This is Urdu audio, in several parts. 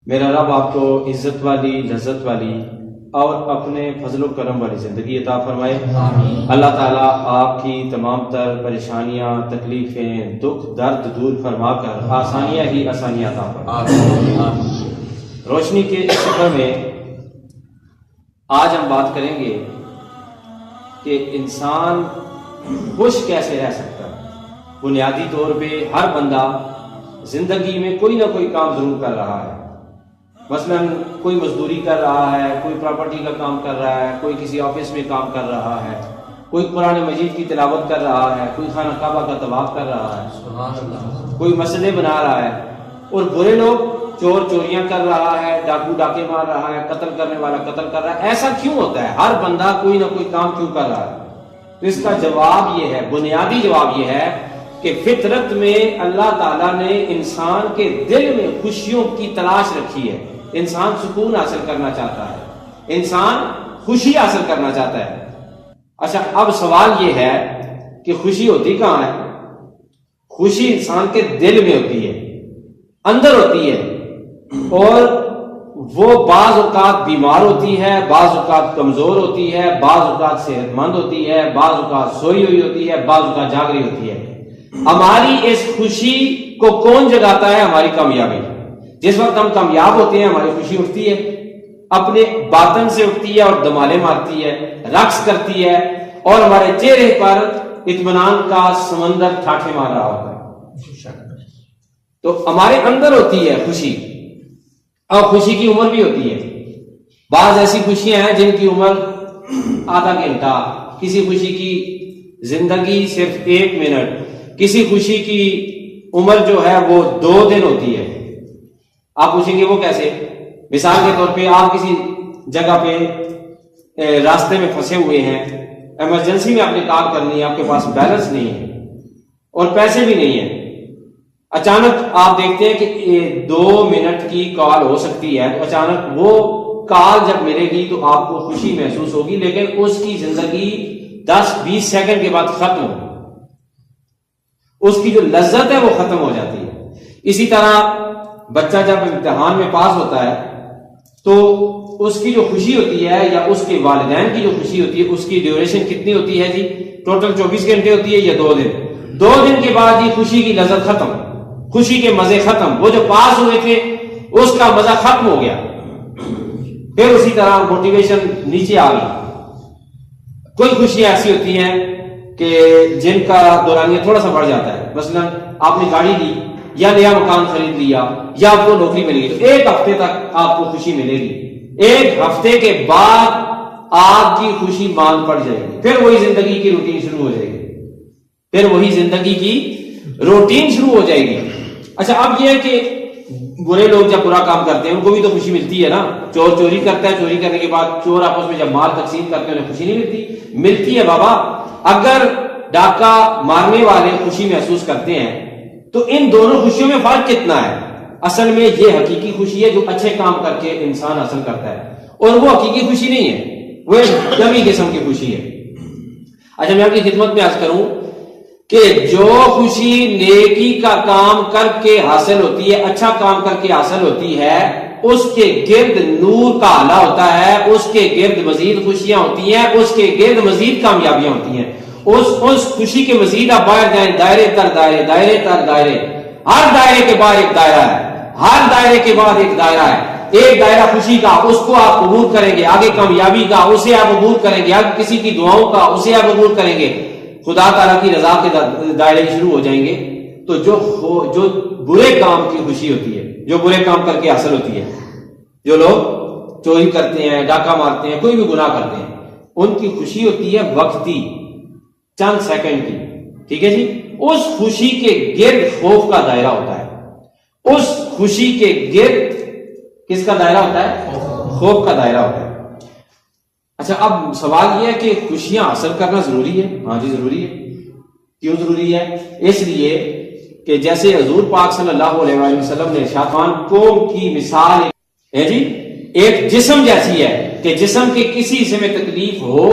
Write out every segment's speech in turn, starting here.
میرا رب آپ کو عزت والی، لذت والی اور اپنے فضل و کرم والی زندگی عطا فرمائے۔ اللہ تعالیٰ آپ کی تمام تر پریشانیاں، تکلیفیں، دکھ درد دور فرما کر آسانیاں ہی آسانیاں عطا فرمائے۔ روشنی کے اس سفر میں آج ہم بات کریں گے کہ انسان خوش کیسے رہ سکتا ہے۔ بنیادی طور پہ ہر بندہ زندگی میں کوئی نہ کوئی کام ضرور کر رہا ہے، مثلا کوئی مزدوری کر رہا ہے، کوئی پراپرٹی کا کام کر رہا ہے، کوئی کسی آفس میں کام کر رہا ہے، کوئی قرآن مجید کی تلاوت کر رہا ہے، کوئی خانہ کعبہ کا طواف کر رہا ہے، کوئی مسجدیں بنا رہا ہے، اور برے لوگ چور چوریاں کر رہا ہے، ڈاکو ڈاکے مار رہا ہے، قتل کرنے والا قتل کر رہا ہے۔ ایسا کیوں ہوتا ہے؟ ہر بندہ کوئی نہ کوئی کام کیوں کر رہا ہے؟ تو اس کا جواب یہ ہے، بنیادی جواب یہ ہے کہ فطرت میں اللہ تعالیٰ نے انسان کے دل میں خوشیوں کی تلاش رکھی ہے۔ انسان سکون حاصل کرنا چاہتا ہے، انسان خوشی حاصل کرنا چاہتا ہے۔ اچھا، اب سوال یہ ہے کہ خوشی ہوتی کہاں ہے؟ خوشی انسان کے دل میں ہوتی ہے، اندر ہوتی ہے، اور وہ بعض اوقات بیمار ہوتی ہے، بعض اوقات کمزور ہوتی ہے، بعض اوقات صحت مند ہوتی ہے، بعض اوقات سوئی ہوئی ہوتی ہے، بعض اوقات جاگ رہی ہوتی ہے۔ ہماری اس خوشی کو کون جگاتا ہے؟ ہماری کامیابی۔ جس وقت ہم کامیاب ہوتے ہیں ہماری خوشی اٹھتی ہے، اپنے باطن سے اٹھتی ہے اور دمالے مارتی ہے، رقص کرتی ہے، اور ہمارے چہرے پر اطمینان کا سمندر ٹھاٹھے مار رہا ہوتا ہے۔ تو ہمارے اندر ہوتی ہے خوشی، اور خوشی کی عمر بھی ہوتی ہے۔ بعض ایسی خوشیاں ہیں جن کی عمر آدھا گھنٹہ، کسی خوشی کی زندگی صرف 1 منٹ، کسی خوشی کی عمر جو ہے وہ 2 دن ہوتی ہے۔ آپ پوچھیں گے وہ کیسے؟ مثال کے طور پہ آپ کسی جگہ پہ راستے میں پھنسے ہوئے ہیں، ایمرجنسی میں آپ نے کال کرنی ہے، آپ کے پاس بیلنس نہیں ہے اور پیسے بھی نہیں ہیں، اچانک آپ دیکھتے ہیں کہ 2 منٹ کی کال ہو سکتی ہے، تو اچانک وہ کال جب ملے گی تو آپ کو خوشی محسوس ہوگی، لیکن اس کی زندگی 10-20 سیکنڈ کے بعد ختم ہوگی، اس کی جو لذت ہے وہ ختم ہو جاتی ہے۔ اسی طرح بچہ جب امتحان میں پاس ہوتا ہے تو اس کی جو خوشی ہوتی ہے، یا اس کے والدین کی جو خوشی ہوتی ہے، اس کی ڈیوریشن کتنی ہوتی ہے جی؟ ٹوٹل 24 گھنٹے ہوتی ہے یا 2 دن؟ 2 دن کے بعد یہ خوشی کی لذت ختم، خوشی کے مزے ختم، وہ جو پاس ہوئے تھے اس کا مزہ ختم ہو گیا۔ پھر اسی طرح موٹیویشن نیچے آ گئی۔ کوئی خوشیاں ایسی ہوتی ہیں کہ جن کا دورانیہ تھوڑا سا بڑھ جاتا ہے، مثلا آپ نے گاڑی لی یا نیا مکان خرید لیا یا آپ کو نوکری مل گئی، تو 1 ہفتے تک آپ کو خوشی ملے گی، 1 ہفتے کے بعد آپ کی خوشی ماند پڑ جائے گی، پھر وہی زندگی کی روٹین شروع ہو جائے گی، پھر وہی زندگی کی روٹین شروع ہو جائے گی۔ اچھا، اب یہ ہے کہ برے لوگ جب برا کام کرتے ہیں ان کو بھی تو خوشی ملتی ہے نا۔ چور چوری کرتا ہے، چوری کرنے کے بعد چور آپس میں جب مال تقسیم کرتے ہیں انہیں خوشی نہیں ملتی؟ ملتی ہے بابا۔ اگر ڈاکہ مارنے والے خوشی محسوس کرتے ہیں تو ان دونوں خوشیوں میں فرق کتنا ہے؟ اصل میں یہ حقیقی خوشی ہے جو اچھے کام کر کے انسان حاصل کرتا ہے، اور وہ حقیقی خوشی نہیں ہے، وہ ڈمی قسم کی خوشی ہے۔ اچھا، میں آپ کی خدمت میں عرض کروں کہ جو خوشی نیکی کا کام کر کے حاصل ہوتی ہے، اچھا کام کر کے حاصل ہوتی ہے، اس کے گرد نور کا حالہ ہوتا ہے، اس کے گرد مزید خوشیاں ہوتی ہیں، اس کے گرد مزید کامیابیاں ہوتی ہیں۔ اس خوشی کے مزید آپ باہر جائیں، دائرے تر دائرے، دائرے تر دائرے، ہر دائرے کے بعد ایک دائرہ ہے، ہر دائرے کے بعد ایک دائرہ ہے۔ ایک دائرہ خوشی کا، اس کو آپ عبور کریں گے، آگے کامیابی کا اسے آپ عبور کریں گے، آگے کسی کی دعاؤں کا اسے آپ عبور کریں گے، خدا تعالیٰ کی رضا کے دائرے شروع ہو جائیں گے۔ تو جو برے کام کی خوشی ہوتی ہے، جو برے کام کر کے حاصل ہوتی ہے، جو لوگ چوری کرتے ہیں، ڈاکہ مارتے ہیں، کوئی بھی گناہ کرتے ہیں، ان کی خوشی ہوتی ہے وقتی، چند سیکنڈ کی، ٹھیک ہے جی۔ اس خوشی کے گرد خوف کا دائرہ ہوتا ہے، اس خوشی کے گرد کس کا دائرہ ہوتا ہے؟ خوف کا دائرہ ہوتا ہے۔ اچھا، اب سوال یہ ہے کہ خوشیاں حاصل کرنا ضروری ہے؟ ہاں جی ضروری ہے۔ کیوں ضروری ہے؟ اس لیے کہ جیسے حضور پاک صلی اللہ علیہ وآلہ وسلم نے شاطان قوم کی مثال ہے جی، ایک جسم جیسی ہے کہ جسم کے کسی حصے میں تکلیف ہو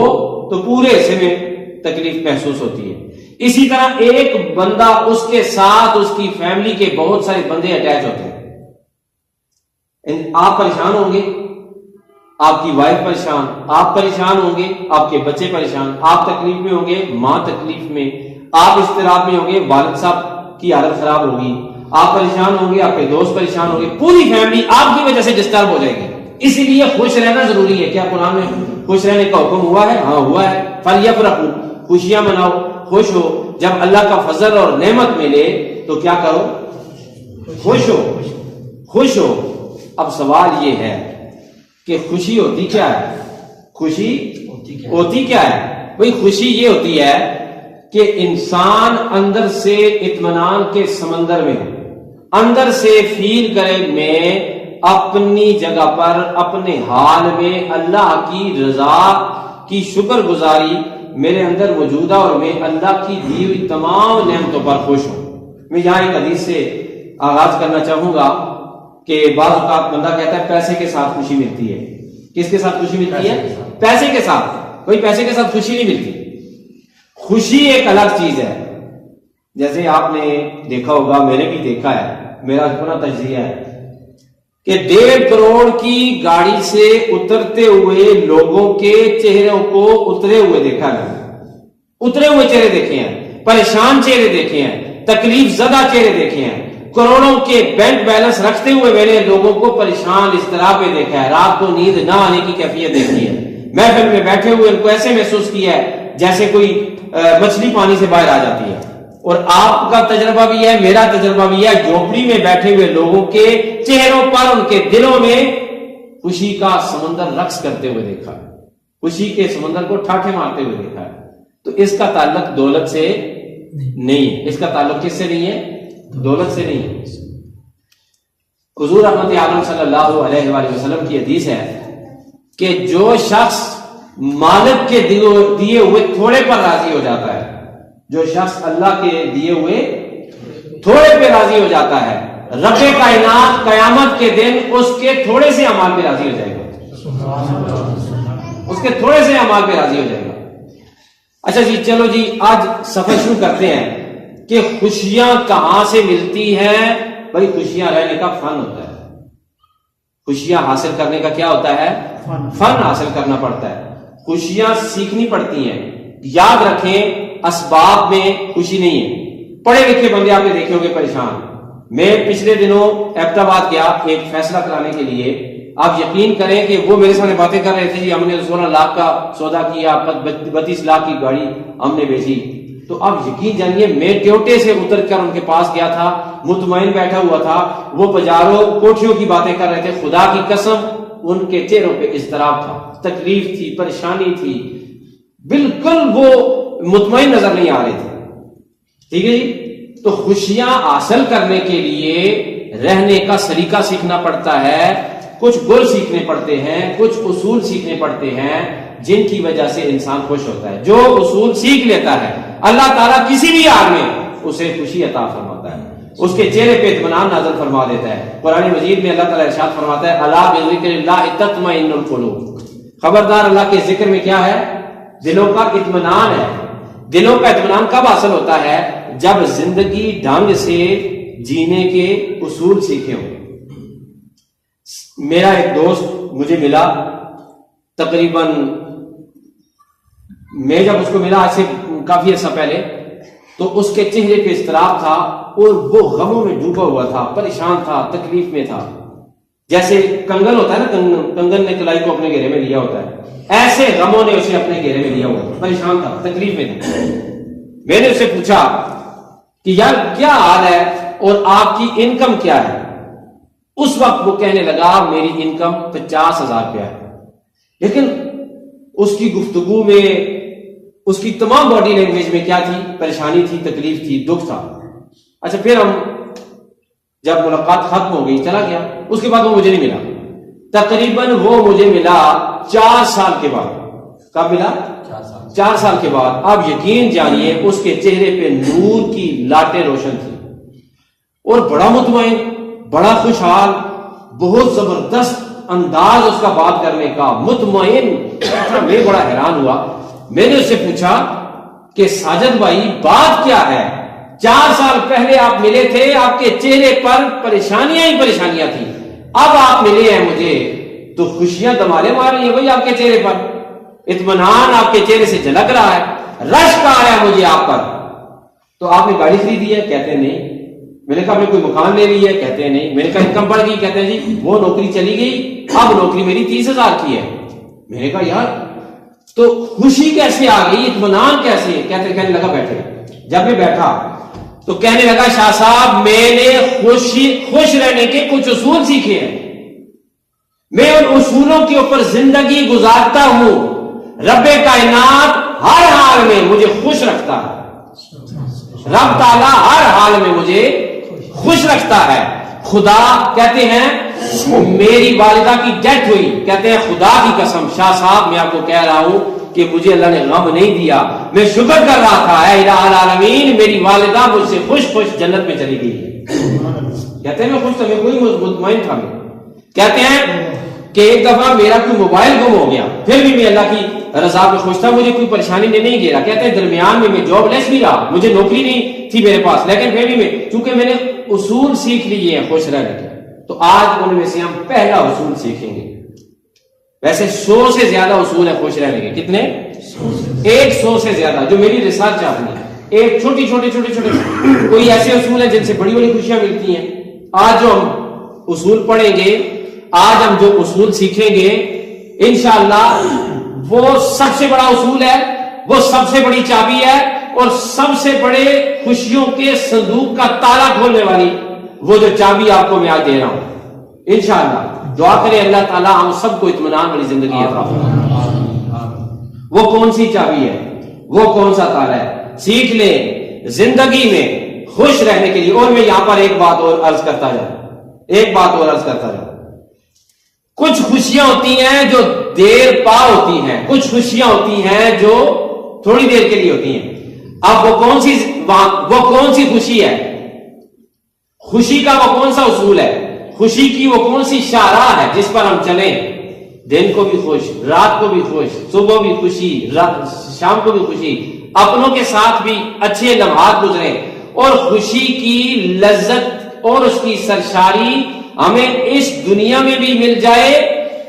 تو پورے حصے میں تکلیف محسوس ہوتی ہے۔ اسی طرح ایک بندہ، اس کے ساتھ اس کی فیملی کے بہت سارے بندے اٹیچ ہوتے ہیں، آپ پریشان ہوں گے، آپ کی وائف پریشان، آپ پریشان ہوں گے، آپ کے بچے پریشان، آپ تکلیف میں ہوں گے، ماں تکلیف میں، آپ اضطراب میں ہوں گے، والد صاحب کی حالت خراب ہوگی، آپ پریشان ہوں گے، آپ کے دوست پریشان ہوں گے، پوری فیملی آپ کی وجہ سے ڈسٹرب ہو جائے گی. اسی لیے خوش رہنا ضروری ہے. کیا قرآن میں خوش رہنے کا حکم ہوا ہے؟ ہاں ہوا ہے. فَلْيَفْرَحُوا، خوشیاں مناؤ، خوش ہو. جب اللہ کا فضل اور نعمت ملے تو کیا کرو؟ خوش ہو، خوش ہو. اب سوال یہ ہے کہ خوشی ہوتی کیا ہے؟ خوشی ہوتی کیا ہے؟ بھئی خوشی یہ ہوتی ہے کہ انسان اندر سے اطمینان کے سمندر میں، اندر سے فیل کرے میں اپنی جگہ پر، اپنے حال میں اللہ کی رضا کی شکر گزاری میرے اندر موجودہ، اور میں اللہ کی دی ہوئی تمام نعمتوں پر خوش ہوں. میں یہاں ایک حدیث سے آغاز کرنا چاہوں گا کہ بعض اوقات بندہ کہتا ہے پیسے کے ساتھ خوشی ملتی ہے. کس کے ساتھ خوشی ملتی ہے؟ پیسے کے ساتھ. کوئی پیسے کے ساتھ خوشی نہیں ملتی. خوشی ایک الگ چیز ہے. جیسے آپ نے دیکھا ہوگا، میں نے بھی دیکھا ہے، میرا اپنا تجزیہ ہے کہ 1.5 کروڑ کی گاڑی سے اترتے ہوئے لوگوں کے چہروں کو اترے ہوئے دیکھا ہے. اترے ہوئے چہرے دیکھے ہیں، پریشان چہرے دیکھے ہیں، تکلیف زدہ چہرے دیکھے ہیں. کروڑوں کے بینک بیلنس رکھتے ہوئے میں نے لوگوں کو پریشان اضطراب میں دیکھا ہے. رات کو نیند نہ آنے کی کیفیت دیکھی ہے. محفل میں بیٹھے ہوئے ان کو ایسے محسوس کیا ہے جیسے کوئی مچھلی پانی سے باہر آ جاتی ہے. اور آپ کا تجربہ بھی ہے، میرا تجربہ بھی ہے، جھونپڑی میں بیٹھے ہوئے لوگوں کے چہروں پر، ان کے دلوں میں خوشی کا سمندر رقص کرتے ہوئے دیکھا ہے، خوشی کے سمندر کو ٹھاٹھے مارتے ہوئے دیکھا ہے. تو اس کا تعلق دولت سے نہیں ہے. اس کا تعلق کس سے نہیں ہے؟ دولت سے نہیں ہے. حضور رحمت عالم صلی اللہ علیہ وآلہ وسلم کی حدیث ہے کہ جو شخص مالک کے دیے ہوئے تھوڑے پر راضی ہو جاتا ہے، جو شخص اللہ کے دیے ہوئے تھوڑے پہ راضی ہو جاتا ہے، رب کائنات قیامت کے دن اس کے تھوڑے سے اعمال پہ راضی ہو جائے گا. اس کے تھوڑے سے اعمال پہ راضی ہو جائے گا. اچھا جی، چلو جی، آج سفر شروع کرتے ہیں کہ خوشیاں کہاں سے ملتی ہیں. بھائی خوشیاں رہنے کا فن ہوتا ہے. خوشیاں حاصل کرنے کا کیا ہوتا ہے؟ فن حاصل کرنا پڑتا ہے. خوشیاں سیکھنی پڑتی ہیں. یاد رکھیں، اسباب میں خوشی نہیں ہے. پڑھے لکھے بندے آپ نے دیکھے ہوگے پریشان. میں پچھلے دنوں ایبٹ آباد گیا ایک فیصلہ کرانے کے لیے. آپ یقین کریں کہ وہ میرے سامنے باتیں کر رہے تھے، جی ہم نے 16 لاکھ کا سودا کیا، 32 لاکھ کی گاڑی ہم نے بیچی. تو آپ یقین جانیے، میں ٹیوٹے سے اتر کر ان کے پاس گیا تھا، مطمئن بیٹھا ہوا تھا. وہ پجاروں کوٹھیوں کی باتیں کر رہے تھے. خدا کی قسم ان کے چہروں پہ اضطراب تھا، تکلیف تھی، پریشانی تھی. بالکل وہ مطمئن نظر نہیں آ رہے تھے. ٹھیک ہے جی. تو خوشیاں حاصل کرنے کے لیے رہنے کا سلیقہ سیکھنا پڑتا ہے. کچھ گل سیکھنے پڑتے ہیں، کچھ اصول سیکھنے پڑتے ہیں جن کی وجہ سے انسان خوش ہوتا ہے. جو اصول سیکھ لیتا ہے اللہ تعالیٰ کسی بھی حال میں اسے خوشی عطا فرماتا ہے، اس کے چہرے پہ اطمینان نازل فرما دیتا ہے. قرآن مجید میں اللہ تعالیٰ ارشاد فرماتا ہے، الا بذکر اللہ تطمئن القلوب. خبردار، اللہ کے ذکر میں کیا ہے؟ دلوں کا اطمینان ہے. دلوں کا اطمینان کب حاصل ہوتا ہے؟ جب زندگی ڈھنگ سے جینے کے اصول سیکھے ہوں. میرا ایک دوست مجھے ملا، تقریباً میں جب اس کو ملا آج سے کافی عرصہ پہلے، تو اس کے چہرے پہ اضطراب تھا اور وہ غموں میں ڈوبا ہوا تھا، پریشان تھا، تکلیف میں تھا. جیسے کنگن ہوتا ہے نا، کنگن نے کلائی کو اپنے گھیرے میں لیا ہوتا ہے، ایسے غموں نے اسے اپنے گھیرے میں لیا ہوا تھا. پریشان تھا، تکلیف میں تھا. میں نے اسے پوچھا کہ یار کیا حال ہے اور آپ کی انکم کیا ہے؟ اس وقت وہ کہنے لگا میری انکم 50,000 روپیہ ہے. لیکن اس کی گفتگو میں، اس کی تمام باڈی لینگویج میں کیا تھی؟ پریشانی تھی، تکلیف تھی، دکھ تھا. اچھا، پھر ہم جب ملاقات ختم ہو گئی، چلا گیا. اس کے بعد وہ مجھے نہیں ملا. تقریباً وہ مجھے ملا 4 سال کے بعد. کب ملا؟ 4 سال کے بعد. آپ یقین جانیے اس کے چہرے پہ نور کی لاٹیں روشن تھی اور بڑا مطمئن، بڑا خوشحال، بہت زبردست انداز اس کا بات کرنے کا، مطمئن. میں بڑا حیران ہوا. میں نے اس سے پوچھا کہ ساجد بھائی بات کیا ہے؟ 4 سال پہلے آپ ملے تھے، آپ کے چہرے پر پریشانیاں ہی پریشانیاں تھیں. اب آپ ملے ہیں مجھے تو خوشیاں دمالے مار رہی ہیں بھائی آپ کے چہرے پر, اطمینان آپ کے چہرے سے جھلک رہا ہے, رشک آ رہا ہے مجھے آپ پر. تو آپ نے گاڑی خریدی ہے؟ کہتے ہیں نہیں. میں نے کہا آپ نے کوئی مکان لے لی ہے؟ کہتے ہیں نہیں. میں نے کہا انکم بڑھ گئی؟ کہتے ہیں جی وہ نوکری چلی گئی, اب نوکری میری 30,000 کی ہے. میں نے کہا یار تو خوشی کیسے آ گئی, اطمینان کیسے؟ کہنے لگا بیٹھے. جب میں بیٹھا تو کہنے لگا شاہ صاحب میں نے خوش رہنے کے کچھ اصول سیکھے ہیں, میں ان اصولوں کے اوپر زندگی گزارتا ہوں. رب کائنات ہر حال میں مجھے خوش رکھتا ہے, رب تعالیٰ ہر حال میں مجھے خوش رکھتا ہے. خدا کہتے ہیں میری والدہ کی ڈیتھ ہوئی, کہتے ہیں خدا کی قسم شاہ صاحب میں آپ کو کہہ رہا ہوں کہ مجھے اللہ نے غم نہیں دیا, میں شکر کر رہا تھا اے الہ العالمین میری والدہ مجھ سے خوش جنت میں چلی گئی ہے. کہتے ہیں میں خوش تھا, میں کوئی مطمئن تھا. میں کہتے ہیں کہ ایک دفعہ میرا کوئی موبائل گم ہو گیا, پھر بھی میں اللہ کی رضا پہ خوش تھا, مجھے کوئی پریشانی نے نہیں گھیرا. کہتے ہیں درمیان میں جاب لیس بھی رہا, مجھے نوکری نہیں تھی میرے پاس, لیکن پھر بھی میں چونکہ میں نے اصول سیکھ لیے ہیں خوش رہنے کے, تو آج ان میں سے ہم پہلا اصول سیکھیں گے. ویسے 100 سے زیادہ اصول ہیں خوش رہنے کے. کتنے؟ 100 سے زیادہ, جو میری ریسرچ آپ نے. ایک چھوٹی کوئی ایسے اصول ہیں جن سے بڑی بڑی خوشیاں ملتی ہیں. آج جو ہم اصول پڑھیں گے, آج ہم جو اصول سیکھیں گے انشاءاللہ وہ سب سے بڑا اصول ہے, وہ سب سے بڑی چابی ہے, اور سب سے بڑے خوشیوں کے صندوق کا تالا کھولنے والی وہ جو چابی آپ کو میں آج دے رہا ہوں. انشاءاللہ دعا کریں اللہ تعالیٰ ہم سب کو اطمینان والی زندگی عطا فرمائے. وہ کون سی چابی ہے, وہ کون سا تالا ہے؟ سیکھ لیں زندگی میں خوش رہنے کے لیے. اور میں یہاں پر ایک بات اور عرض کرتا جاؤں, کچھ خوشیاں ہوتی ہیں جو دیر پا ہوتی ہیں, کچھ خوشیاں ہوتی ہیں جو تھوڑی دیر کے لیے ہوتی ہیں. اب وہ کون سی خوشی ہے, خوشی کا وہ کون سا اصول ہے, خوشی کی وہ کون سی شاہراہ ہے جس پر ہم چلیں, دن کو بھی خوش, رات کو بھی خوش, صبح بھی خوشی, شام کو بھی خوشی, اپنوں کے ساتھ بھی اچھے لمحات گزریں, اور خوشی کی لذت اور اس کی سرشاری ہمیں اس دنیا میں بھی مل جائے,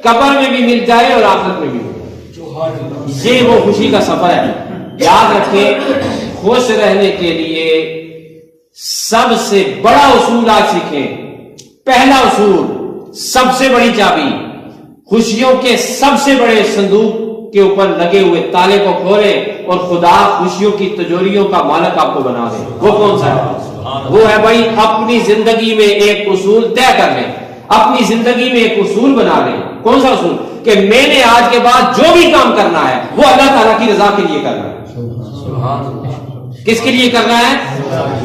قبر میں بھی مل جائے, اور آخرت میں بھی مل جائے. یہ وہ خوشی کا سفر ہے. یاد رکھیں خوش رہنے کے لیے سب سے بڑا اصول آج سیکھیں. پہلا اصول, سب سے بڑی چابی, خوشیوں کے سب سے بڑے صندوق کے اوپر لگے ہوئے تالے کو کھولیں اور خدا خوشیوں کی تجوریوں کا مالک آپ کو بنا دے. وہ کون سا ہے؟ وہ ہے بھائی اپنی زندگی میں ایک اصول طے کر لیں, اپنی زندگی میں ایک اصول بنا لیں. کون سا اصول؟ کہ میں نے آج کے بعد جو بھی کام کرنا ہے وہ اللہ تعالیٰ کی رضا کے لیے کرنا ہے. کس کے لیے کرنا ہے؟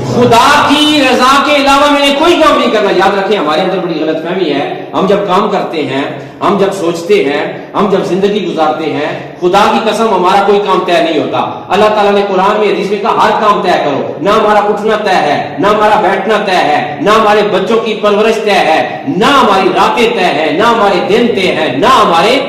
خدا کی رضا کے علاوہ میں نے کوئی کام نہیں کرنا. یاد رکھیں ہمارے اندر بڑی غلط فہمی ہے, ہم جب کام کرتے ہیں, ہم جب سوچتے ہیں, ہم جب زندگی گزارتے ہیں, خدا کی قسم ہمارا کوئی کام طے نہیں ہوتا. اللہ تعالیٰ نے قرآن میں حدیث میں کہا ہر کام طے کرو. نہ ہمارا اٹھنا طے ہے, نہ ہمارا بیٹھنا طے ہے, نہ ہمارے بچوں کی پرورش طے ہے, نہ ہماری راتیں طے ہے, نہ ہمارے دن طے ہے, نہ ہمارے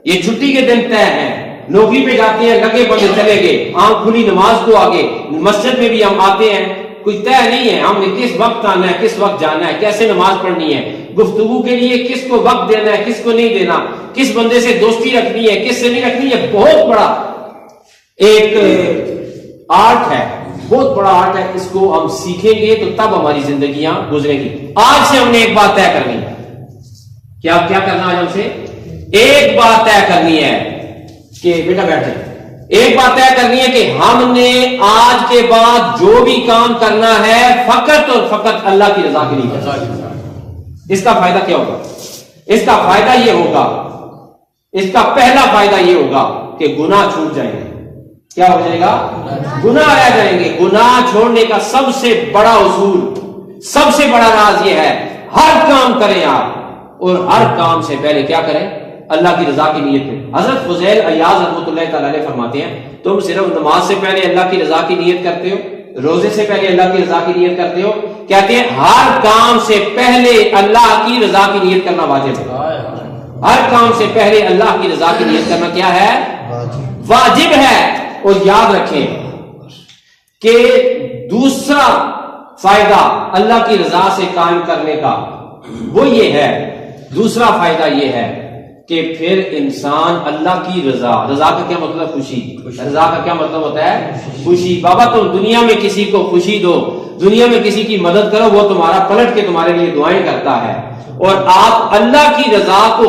یہ چھٹی کے دن طے ہیں. نوکری پہ جاتے ہیں لگے بندے چلے گئے, آنکھ کھلی نماز کو آگے, مسجد میں بھی ہم آتے ہیں, کوئی طے نہیں ہے ہم نے کس وقت آنا ہے, کس وقت جانا ہے, کیسے نماز پڑھنی ہے, گفتگو کے لیے کس کو وقت دینا ہے, کس کو نہیں دینا, کس بندے سے دوستی رکھنی ہے, کس سے نہیں رکھنی ہے. بہت بڑا ایک آرٹ ہے, بہت بڑا آرٹ ہے. اس کو ہم سیکھیں گے تو تب ہماری زندگیاں گزریں گی. آج سے ہم نے ایک بات طے کرنی ہے. کیا کرنا ہے؟ ہم سے ایک بات طے کرنی ہے کہ بیٹا بیٹھے, ایک بات طے کرنی ہے کہ ہم نے آج کے بعد جو بھی کام کرنا ہے فقط اور فقط اللہ کی رضا کے لیے کرنا. اس کا فائدہ کیا ہوگا؟ اس کا فائدہ یہ ہوگا, اس کا پہلا فائدہ یہ ہوگا کہ گناہ چھوٹ جائیں گے. کیا ہو جائے گا؟ گناہ رہ جائیں گے. گناہ چھوڑنے کا سب سے بڑا اصول, سب سے بڑا راز یہ ہے, ہر کام کریں آپ, اور ہر کام سے پہلے کیا کریں؟ اللہ کی رضا کی نیت میں. حضرت فضیل عیاض رحمۃ اللہ تعالی علیہ فرماتے ہیں تم صرف نماز سے پہلے اللہ کی رضا کی نیت کرتے ہو, روزے سے پہلے اللہ کی رضا کی نیت کرتے ہو. کہتے ہیں ہر کام سے پہلے اللہ کی رضا کی نیت کرنا واجب ہے. ہر کام سے پہلے اللہ کی رضا کی نیت کرنا کیا ہے؟ واجب ہے. اور یاد رکھیں کہ دوسرا فائدہ اللہ کی رضا سے قائم کرنے کا وہ یہ ہے دوسرا فائدہ یہ ہے کہ پھر انسان اللہ کی رضا کا کیا مطلب؟ خوشی. رضا کا کیا مطلب ہوتا ہے؟ خوشی. بابا تم دنیا میں کسی کو خوشی دو، دنیا میں کسی کی مدد کرو، وہ تمہارا پلٹ کے تمہارے لیے دعائیں کرتا ہے. اور آپ اللہ کی رضا کو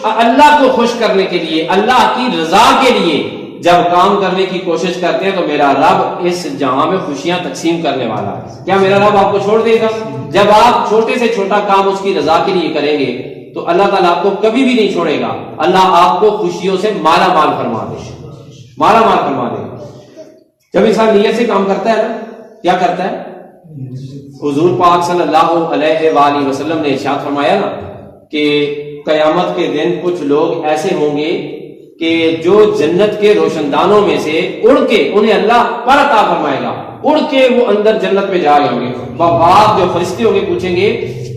اللہ کو خوش کرنے کے لیے، اللہ کی رضا کے لیے جب کام کرنے کی کوشش کرتے ہیں تو میرا رب اس جہاں میں خوشیاں تقسیم کرنے والا ہے. کیا میرا رب آپ کو چھوڑ دے گا؟ جب آپ چھوٹے سے چھوٹا کام اس کی رضا کے لیے کریں گے تو اللہ تعالیٰ آپ کو کبھی بھی نہیں چھوڑے گا. اللہ آپ کو خوشیوں سے مالا مال فرما دے گا. جب انسان نیت سے کام کرتا ہے نا، کیا کرتا ہے؟ حضور پاک صلی اللہ علیہ وآلہ وسلم نے ارشاد فرمایا نا کہ قیامت کے دن کچھ لوگ ایسے ہوں گے کہ جو جنت کے روشن دانوں میں سے اڑ کے انہیں اللہ پر عطا فرمائے گا، اڑ کے وہ اندر جنت میں جا رہے ہوں گے. بعد جو فرشتے ہوں گے پوچھیں گے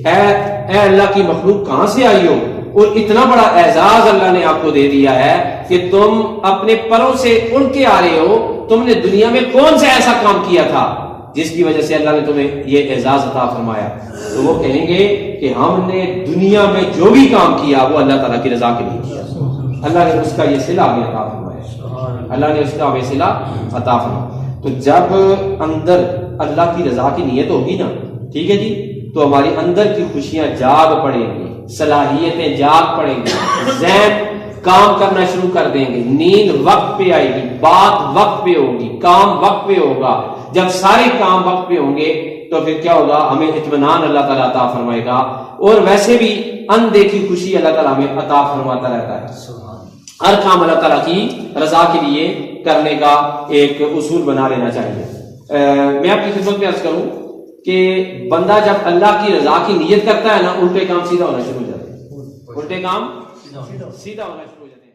اے اللہ کی مخلوق کہاں سے آئی ہو؟ اور اتنا بڑا اعزاز اللہ نے آپ کو دے دیا ہے کہ تم اپنے پروں سے اڑ کے آ رہے ہو. تم نے دنیا میں کون سا ایسا کام کیا تھا جس کی وجہ سے اللہ نے تمہیں یہ اعزاز عطا فرمایا؟ تو وہ کہیں گے کہ ہم نے دنیا میں جو بھی کام کیا وہ اللہ تعالیٰ کی رضا کے لیے کیا. اللہ نے اس کا یہ صلہ ہمیں عطا فرمایا. اللہ نے اس کا ہمیں صلہ عطا فرمایا. تو جب اندر اللہ کی رضا کی نیت ہوگی نا، ٹھیک ہے جی، تو ہماری اندر کی خوشیاں جاگ پڑیں گی، صلاحیتیں جاگ پڑیں گی، ذہن کام کرنا شروع کر دیں گے، نیند وقت پہ آئے گی، بات وقت پہ ہوگی، کام وقت پہ ہوگا. جب سارے کام وقت پہ ہوں گے تو پھر کیا ہوگا؟ ہمیں اطمینان اللہ تعالیٰ عطا فرمائے گا. اور ویسے بھی اندیکھی خوشی اللہ تعالیٰ ہمیں عطا فرماتا رہتا ہے. ہر کام اللہ تعالیٰ کی رضا کے لیے کرنے کا ایک اصول بنا لینا چاہیے. میں آپ کی خدمت میں عرض کروں کہ بندہ جب اللہ کی رضا کی نیت کرتا ہے نا، الٹے کام سیدھا ہونا شروع ہو جاتے ہیں. الٹے کام سیدھا ہونا شروع ہو جاتے ہیں.